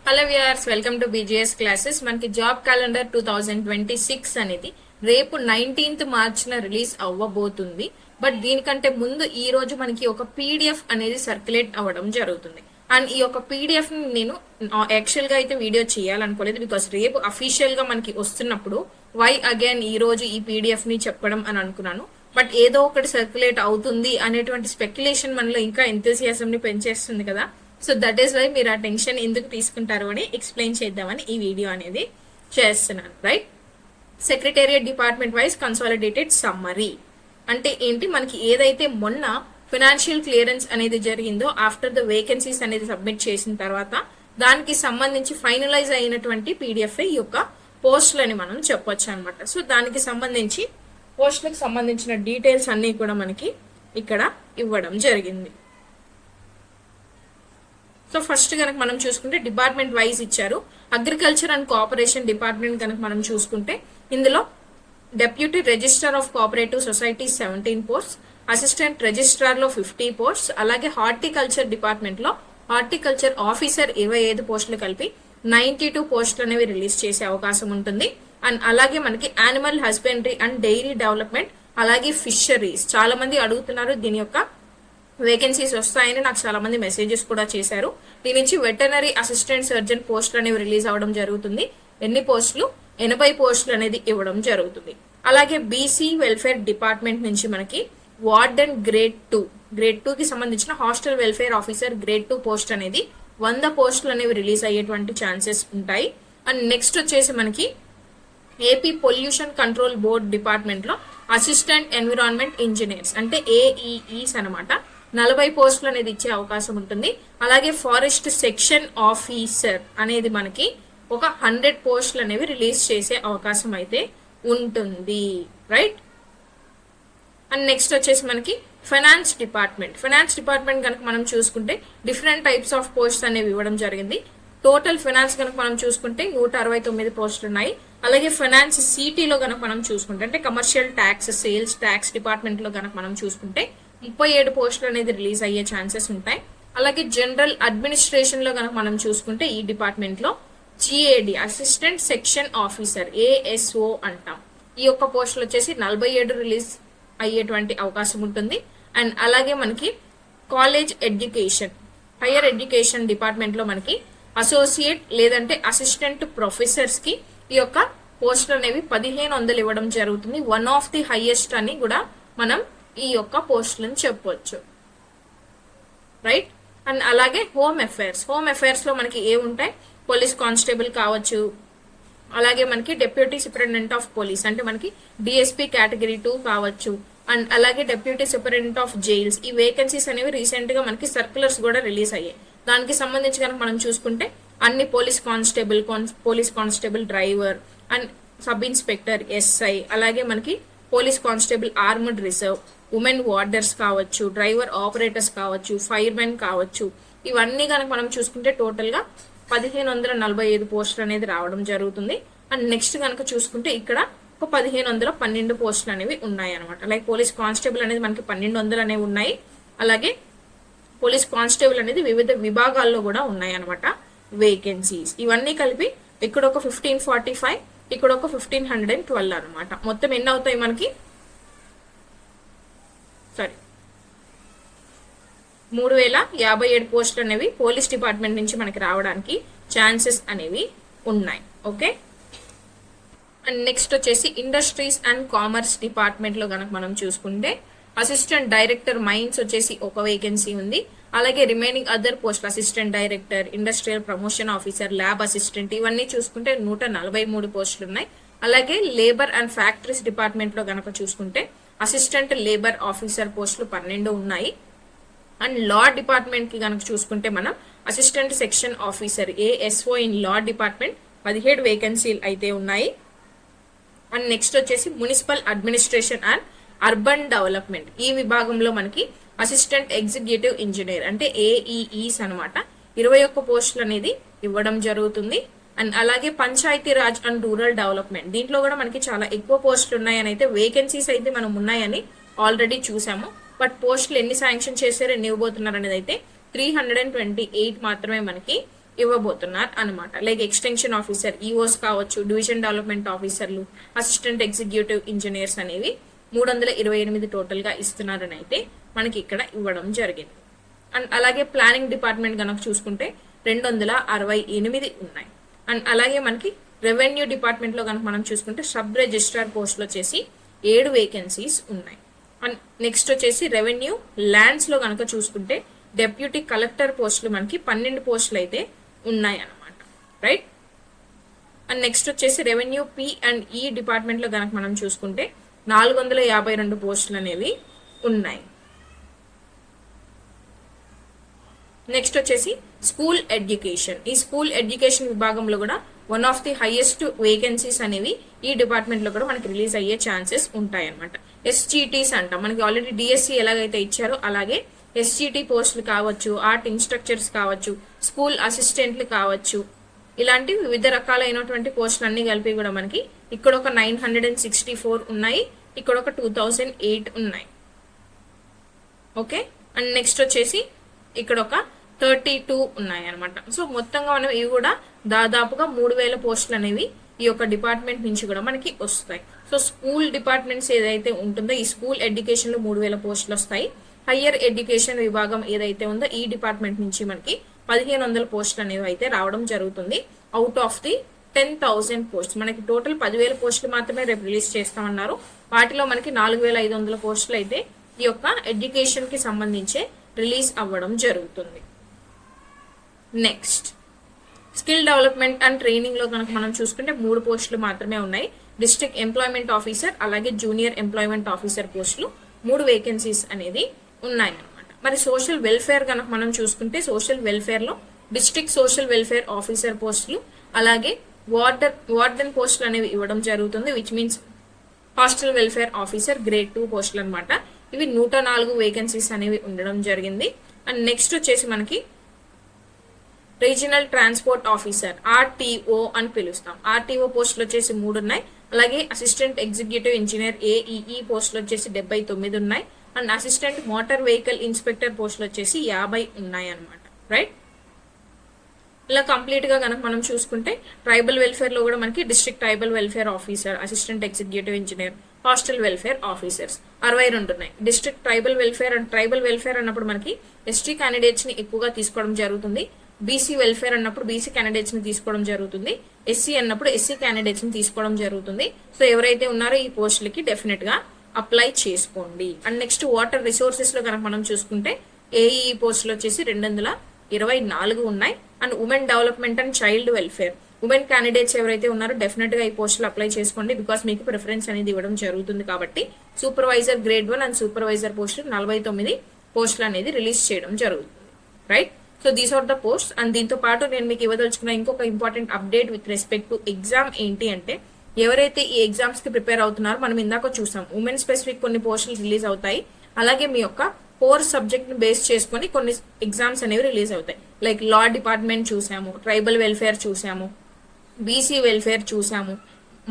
Hello viewers, welcome to BGS classes. మనకి job calendar 2026 అనేది రేపు 19th మార్చిన రిలీజ్ అవ్వబోతుంది. బట్ దీనికంటే ముందు ఈ రోజు మనకి ఒక పీడిఎఫ్ అనేది సర్క్యులేట్ అవ్వడం జరుగుతుంది. అండ్ ఈ యొక్క పీడిఎఫ్ ని నేను యాక్చువల్ గా అయితే వీడియో చేయాలనుకోలేదు, బికాస్ రేపు అఫీషియల్ గా మనకి వస్తున్నప్పుడు వై అగైన్ ఈ రోజు ఈ పీడిఎఫ్ ని చెప్పడం అని అనుకున్నాను. బట్ ఏదో ఒకటి సర్క్యులేట్ అవుతుంది అనేటువంటి స్పెక్యులేషన్ మనలో ఇంకా ఎంతూసియాజం ని పెంచేస్తుంది కదా. సో దట్ ఈస్ వై మీరు ఆ టెన్షన్ ఎందుకు తీసుకుంటారు అని ఎక్స్ప్లెయిన్ చేద్దామని ఈ వీడియో అనేది చేస్తున్నాను. Right, secretariat department wise consolidated summary అంటే ఏంటి, మనకి ఏదైతే మొన్న ఫైనాన్షియల్ క్లియరెన్స్ అనేది జరిగిందో ఆఫ్టర్ ద వేకెన్సీస్ అనేది సబ్మిట్ చేసిన తర్వాత దానికి సంబంధించి ఫైనలైజ్ అయినటువంటి పీడిఎఫ్ ఈ యొక్క పోస్టులని మనం చెప్పొచ్చు అనమాట. సో దానికి సంబంధించి పోస్టులకు సంబంధించిన డీటెయిల్స్ అన్ని కూడా మనకి ఇక్కడ ఇవ్వడం జరిగింది. సో ఫస్ట్ కనుక మనం చూసుకుంటే డిపార్ట్మెంట్ వైజ్ ఇచ్చారు. అగ్రికల్చర్ అండ్ కోఆపరేషన్ డిపార్ట్మెంట్ కనుక మనం చూసుకుంటే ఇందులో deputy registrar of cooperative society 17 post, assistant registrar లో 50 పోస్ట్, అలాగే హార్టికల్చర్ డిపార్ట్మెంట్ లో హార్టికల్చర్ ఆఫీసర్ 25 పోస్టులు కలిపి 92 పోస్టులు అనేవి రిలీజ్ చేసే అవకాశం ఉంటుంది. అండ్ అలాగే మనకి animal husbandry and dairy development, అలాగే ఫిషరీస్ చాలా మంది అడుగుతున్నారు దీని యొక్క వేకెన్సీస్ వస్తాయని నాకు చాలా మంది మెసేజెస్ కూడా చేశారు. దీని నుంచి వెటర్నరీ అసిస్టెంట్ సర్జన్ పోస్టులు అనేవి రిలీజ్ అవ్వడం జరుగుతుంది. ఎన్ని పోస్టులు? 80 పోస్టులు అనేది ఇవ్వడం జరుగుతుంది. అలాగే బీసీ వెల్ఫేర్ డిపార్ట్మెంట్ నుంచి మనకి వార్డెన్ గ్రేడ్ 2 కి సంబంధించిన hostel welfare officer grade 2 post అనేది 100 పోస్టులు అనేవి రిలీజ్ అయ్యేటువంటి ఛాన్సెస్ ఉంటాయి. అండ్ నెక్స్ట్ వచ్చేసి మనకి AP pollution control board department లో అసిస్టెంట్ ఎన్విరాన్మెంట్ ఇంజనీర్స్ అంటే ఏఈఈస్ అనమాట 40 పోస్టులు అనేది ఇచ్చే అవకాశం ఉంటుంది. అలాగే ఫారెస్ట్ సెక్షన్ ఆఫీసర్ అనేది మనకి ఒక 100 పోస్టులు అనేవి రిలీజ్ చేసే అవకాశం అయితే ఉంటుంది. రైట్, అండ్ నెక్స్ట్ వచ్చేసి మనకి ఫైనాన్స్ డిపార్ట్మెంట్ కనుక మనం చూసుకుంటే డిఫరెంట్ టైప్స్ ఆఫ్ పోస్ట్స్ అనేవి ఇవ్వడం జరిగింది. టోటల్ ఫైనాన్స్ కనుక మనం చూసుకుంటే 169 పోస్టులు ఉన్నాయి. అలాగే ఫైనాన్స్ సిటీలో కనుక మనం చూసుకుంటే అంటే commercial tax, sales tax department లో కనుక మనం చూసుకుంటే 37 పోస్టులు అనేది రిలీజ్ అయ్యే ఛాన్సెస్ ఉంటాయి. అలాగే జనరల్ అడ్మినిస్ట్రేషన్ లో కనుక మనం చూసుకుంటే ఈ డిపార్ట్మెంట్ లో GAD assistant section officer ASO అంటాం. ఈ యొక్క పోస్టులు వచ్చేసి 47 రిలీజ్ అయ్యేటువంటి అవకాశం ఉంటుంది. అండ్ అలాగే మనకి college education, higher education department లో మనకి అసోసియేట్ లేదంటే అసిస్టెంట్ ప్రొఫెసర్స్ కి ఈ యొక్క పోస్టులు అనేవి 1500 ఇవ్వడం జరుగుతుంది. వన్ ఆఫ్ ది హైయెస్ట్ అని కూడా మనం ఈ యొక్క పోస్టులను చెప్పవచ్చు. రైట్, అండ్ అలాగే హోమ్ అఫైర్స్ లో మనకి ఏ ఉంటాయి, పోలీస్ కానిస్టేబుల్ కావచ్చు, అలాగే మనకి డెప్యూటీ సూపరింటెండెంట్ ఆఫ్ పోలీస్ అంటే మనకి డిఎస్పీ కేటగిరీ 2 కావచ్చు. అండ్ అలాగే డెప్యూటీ సూపరింటెండెంట్ ఆఫ్ జైల్స్ ఈ వేకెన్సీస్ అనేవి రీసెంట్ గా మనకి సర్క్యులర్స్ కూడా రిలీజ్ అయ్యాయి. దానికి సంబంధించి కనుక మనం చూసుకుంటే అన్ని police constable driver and sub inspector SI, అలాగే మనకి police constable armed reserve, women warders కావచ్చు, డ్రైవర్ ఆపరేటర్స్ కావచ్చు, ఫైర్మెన్ కావచ్చు, ఇవన్నీ కనుక మనం చూసుకుంటే టోటల్ గా 1545 పోస్టులు అనేది రావడం జరుగుతుంది. అండ్ నెక్స్ట్ కనుక చూసుకుంటే ఇక్కడ ఒక 1512 పోస్టులు అనేవి ఉన్నాయి అనమాట. లైక్ పోలీస్ కానిస్టేబుల్ అనేది మనకి 1200 అనేవి ఉన్నాయి. అలాగే పోలీస్ కానిస్టేబుల్ అనేది వివిధ విభాగాల్లో కూడా ఉన్నాయి అనమాట వేకెన్సీస్. ఇవన్నీ కలిపి ఇక్కడ ఒక 1545, ఇక్కడ ఒక 1512 అనమాట. మొత్తం ఎన్ని అవుతాయి మనకి? 3057 పోస్టులు అనేవి పోలీస్ డిపార్ట్మెంట్ నుంచి మనకి రావడానికి ఛాన్సెస్ అనేవి ఉన్నాయి. ఓకే, అండ్ నెక్స్ట్ వచ్చేసి ఇండస్ట్రీస్ అండ్ కామర్స్ డిపార్ట్మెంట్ లో కనుక మనం చూసుకుంటే అసిస్టెంట్ డైరెక్టర్ మైన్స్ వచ్చేసి ఒక వేకెన్సీ ఉంది. అలాగే remaining other post assistant director, industrial promotion officer, lab assistant ఇవన్నీ చూసుకుంటే 143 పోస్టులు ఉన్నాయి. అలాగే లేబర్ అండ్ ఫ్యాక్టరీస్ డిపార్ట్మెంట్ లో కనుక చూసుకుంటే అసిస్టెంట్ లేబర్ ఆఫీసర్ పోస్టులు 12 ఉన్నాయి. అండ్ లా డిపార్ట్మెంట్ కి కనుక చూసుకుంటే మనం assistant section officer ASO in law department 17 వేకెన్సీలు అయితే ఉన్నాయి. అండ్ నెక్స్ట్ వచ్చేసి municipal administration and urban development ఈ విభాగంలో మనకి అసిస్టెంట్ ఎగ్జిక్యూటివ్ ఇంజనీర్ అంటే ఏఈఈస్ అనమాట 21 పోస్టులు అనేది ఇవ్వడం జరుగుతుంది. అండ్ అలాగే Panchayati Raj and rural development దీంట్లో కూడా మనకి చాలా ఎక్కువ పోస్టులు ఉన్నాయని అయితే వేకెన్సీస్ అయితే మనం ఉన్నాయని ఆల్రెడీ చూసాము. బట్ పోస్టులు ఎన్ని శాంక్షన్ చేశారో ఎన్ని ఇవ్వబోతున్నారు అనేది అయితే 328 మాత్రమే మనకి ఇవ్వబోతున్నారు అనమాట. లైక్ ఎక్స్టెన్షన్ ఆఫీసర్, ఈఓస్ కావచ్చు, డివిజన్ డెవలప్మెంట్ ఆఫీసర్లు, అసిస్టెంట్ ఎగ్జిక్యూటివ్ ఇంజనీర్స్ అనేవి 328 టోటల్ గా ఇస్తున్నారని అయితే మనకి ఇక్కడ ఇవ్వడం జరిగింది. అండ్ అలాగే ప్లానింగ్ డిపార్ట్మెంట్ కనుక చూసుకుంటే 268 ఉన్నాయి. అండ్ అలాగే మనకి రెవెన్యూ డిపార్ట్మెంట్ లో కనుక మనం చూసుకుంటే సబ్ రిజిస్ట్రార్ పోస్టులు వచ్చేసి 7 వేకెన్సీస్ ఉన్నాయి. అండ్ నెక్స్ట్ వచ్చేసి రెవెన్యూ ల్యాండ్స్ లో కనుక చూసుకుంటే డెప్యూటీ కలెక్టర్ పోస్టులు మనకి 12 పోస్టులు అయితే ఉన్నాయి అన్నమాట, రైట్. అండ్ నెక్స్ట్ వచ్చేసి రెవెన్యూ పి అండ్ ఈ డిపార్ట్మెంట్ లో కనుక మనం చూసుకుంటే 452 పోస్టులు అనేవి ఉన్నాయి. నెక్స్ట్ వచ్చేసి స్కూల్ ఎడ్యుకేషన్. ఈ స్కూల్ ఎడ్యుకేషన్ విభాగంలో కూడా one of the highest vacancies అనేవి ఈ డిపార్ట్మెంట్ లో కూడా మనకి రిలీజ్ అయ్యే ఛాన్సెస్ ఉంటాయి అనమాట. ఎస్జిటీస్ అంటాం, మనకి ఆల్రెడీ డిఎస్సి ఎలాగైతే ఇచ్చారో అలాగే ఎస్జిటి పోస్టులు కావచ్చు, ఆర్ట్ ఇన్స్ట్రక్చర్స్ కావచ్చు, స్కూల్ అసిస్టెంట్లు కావచ్చు, ఇలాంటి వివిధ రకాలైనటువంటి పోస్టులు అన్ని కలిపి కూడా మనకి ఇక్కడ ఒక 964 ఉన్నాయి, ఇక్కడ ఒక 2008 ఉన్నాయి. ఓకే. అండ్ నెక్స్ట్ వచ్చేసి ఇక్కడ ఒక 32 ఉన్నాయి అనమాట. సో మొత్తంగా మనం ఇవి కూడా దాదాపుగా 3000 పోస్టులు అనేవి ఈ యొక్క డిపార్ట్మెంట్ నుంచి కూడా మనకి వస్తాయి. సో స్కూల్ డిపార్ట్మెంట్స్ ఏదైతే ఉంటుందో ఈ స్కూల్ ఎడ్యుకేషన్ లో 3000 పోస్టులు వస్తాయి. హయ్యర్ ఎడ్యుకేషన్ విభాగం ఏదైతే ఉందో ఈ డిపార్ట్మెంట్ నుంచి మనకి 1500 పోస్టులు అనేవి అయితే రావడం జరుగుతుంది. అవుట్ ఆఫ్ ది 10,000 పోస్ట్స్ మనకి టోటల్ 10,000 పోస్టులు మాత్రమే రేపు రిలీజ్ చేస్తామన్నారు. వాటిలో మనకి 4,500 పోస్టులు అయితే ఈ యొక్క ఎడ్యుకేషన్ కి సంబంధించే రిలీజ్ అవ్వడం జరుగుతుంది. Next skill development and training లో కనుక మనం చూసుకుంటే 3 పోస్టులు మాత్రమే ఉన్నాయి. డిస్ట్రిక్ట్ ఎంప్లాయ్మెంట్ ఆఫీసర్ అలాగే జూనియర్ ఎంప్లాయ్మెంట్ ఆఫీసర్ పోస్టులు 3 వేకెన్సీస్ అనేది ఉన్నాయి అనమాట. మరి సోషల్ వెల్ఫేర్ కనుక మనం చూసుకుంటే సోషల్ వెల్ఫేర్ లో డిస్ట్రిక్ట్ సోషల్ వెల్ఫేర్ ఆఫీసర్ పోస్టులు అలాగే వార్డెన్ పోస్టులు అనేవి ఇవ్వడం జరుగుతుంది. Which means hostel welfare officer grade 2 పోస్టులు అనమాట. ఇవి 104 వేకెన్సీస్ అనేవి ఉండడం జరిగింది. అండ్ నెక్స్ట్ వచ్చేసి మనకి రీజనల్ ట్రాన్స్పోర్ట్ ఆఫీసర్ ఆర్టీఓ అని పిలుస్తాం. ఆర్టీఓ పోస్టులు వచ్చేసి 3 ఉన్నాయి. అలాగే అసిస్టెంట్ ఎగ్జిక్యూటివ్ ఇంజనీర్ ఏఈఈ పోస్టులు వచ్చేసి 79 ఉన్నాయి. And assistant motor vehicle inspector పోస్టులు వచ్చేసి 50 ఉన్నాయి అనమాట, రైట్. ఇలా కంప్లీట్ గా కనుక మనం చూసుకుంటే ట్రైబల్ వెల్ఫేర్ లో కూడా మనకి district tribal welfare officer, assistant executive engineer, hostel welfare officers 62 ఉన్నాయి. District tribal welfare and tribal welfare అన్నప్పుడు మనకి ఎస్టీ క్యాండిడేట్స్ ని ఎక్కువగా తీసుకోవడం జరుగుతుంది. బీసీ వెల్ఫేర్ అన్నప్పుడు బీసీ క్యాండిడేట్స్ ని తీసుకోవడం జరుగుతుంది. ఎస్సీ అన్నప్పుడు ఎస్సీ క్యాండిడేట్స్ ని తీసుకోవడం జరుగుతుంది. సో ఎవరైతే ఉన్నారో ఈ పోస్టులకి డెఫినెట్ గా అప్లై చేసుకోండి. అండ్ నెక్స్ట్ వాటర్ రిసోర్సెస్ లో కనుక మనం చూసుకుంటే ఏఈఈ పోస్టులు వచ్చేసి 224 ఉన్నాయి. And women development and child welfare women candidates ఎవరైతే ఉన్నారో డెఫినెట్ గా ఈ పోస్టులు అప్లై చేసుకోండి. బికాస్ మీకు ప్రిఫరెన్స్ అనేది ఇవ్వడం జరుగుతుంది కాబట్టి. సూపర్వైజర్ గ్రేడ్ 1 అండ్ సూపర్వైజర్ పోస్టులు 49 పోస్టులు అనేది రిలీజ్ చేయడం జరుగుతుంది, right. So these are the post. అండ్ దీంతో పాటు నేను మీకు ఇవ్వదలుచుకున్న ఇంకొక important update with respect to exam ఏంటి అంటే ఎవరైతే ఈ ఎగ్జామ్స్ కి ప్రిపేర్ అవుతున్నారో మనం ఇందాక చూసాం ఉమెన్ స్పెసిఫిక్ కొన్ని పోస్టులు రిలీజ్ అవుతాయి. అలాగే మీ యొక్క కోర్ సబ్జెక్ట్ ని బేస్ చేసుకుని కొన్ని ఎగ్జామ్స్ అనేవి రిలీజ్ అవుతాయి. లైక్ లా డిపార్ట్మెంట్ చూసాము, ట్రైబల్ వెల్ఫేర్ చూసాము, బీసీ వెల్ఫేర్ చూసాము,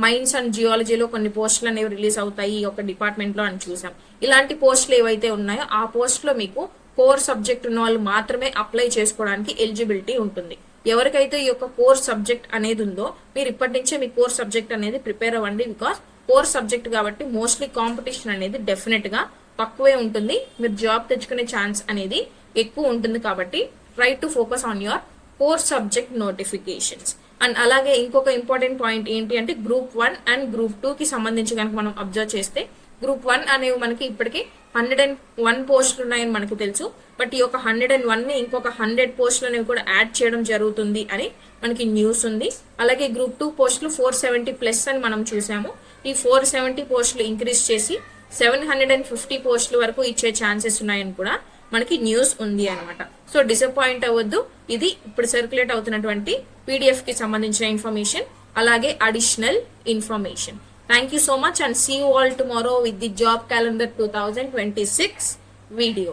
మైన్స్ అండ్ జియాలజీలో కొన్ని పోస్టులు అనేవి రిలీజ్ అవుతాయి ఈ యొక్క డిపార్ట్మెంట్ లో అని చూసాం. ఇలాంటి పోస్టులు ఏవైతే ఉన్నాయో ఆ పోస్ట్ లో మీకు కోర్ సబ్జెక్ట్ ఉన్న వాళ్ళు మాత్రమే అప్లై చేసుకోవడానికి ఎలిజిబిలిటీ ఉంటుంది. ఎవరికైతే ఈ యొక్క కోర్ సబ్జెక్ట్ అనేది ఉందో మీరు ఇప్పటి నుంచే మీ కోర్ సబ్జెక్ట్ అనేది ప్రిపేర్ అవ్వండి. బికాస్ కోర్ సబ్జెక్ట్ కాబట్టి మోస్ట్లీ కాంపిటీషన్ అనేది డెఫినెట్ గా తక్కువే ఉంటుంది. మీరు జాబ్ తెచ్చుకునే ఛాన్స్ అనేది ఎక్కువ ఉంటుంది కాబట్టి try to focus on your core subject notifications. And అలాగే ఇంకొక ఇంపార్టెంట్ పాయింట్ ఏంటి అంటే గ్రూప్ 1 అండ్ గ్రూప్ 2 కి సంబంధించి కనుక మనం అబ్జర్వ్ చేస్తే గ్రూప్ 1 అనేవి మనకి ఇప్పటికి 101 పోస్టులు ఉన్నాయని మనకు తెలుసు. బట్ ఈ యొక్క 101 ని ఇంకొక 100 పోస్టులు అనేవి కూడా యాడ్ చేయడం జరుగుతుంది అని మనకి న్యూస్ ఉంది. అలాగే గ్రూప్ 2 పోస్టులు 470+ అని మనం చూసాము. ఈ 470 పోస్టులు ఇంక్రీజ్ చేసి 750 పోస్టుల వరకు ఇచ్చే ఛాన్సెస్ ఉన్నాయని కూడా మనకి న్యూస్ ఉంది అనమాట. సో డిసప్పాయింట్ అవ్వద్దు. ఇది ఇప్పుడు సర్క్యులేట్ అవుతున్నటువంటి PDF కి సంబంధించిన ఇన్ఫర్మేషన్ అలాగే additional information. Thank you so much and see you all tomorrow with the job calendar 2026 video.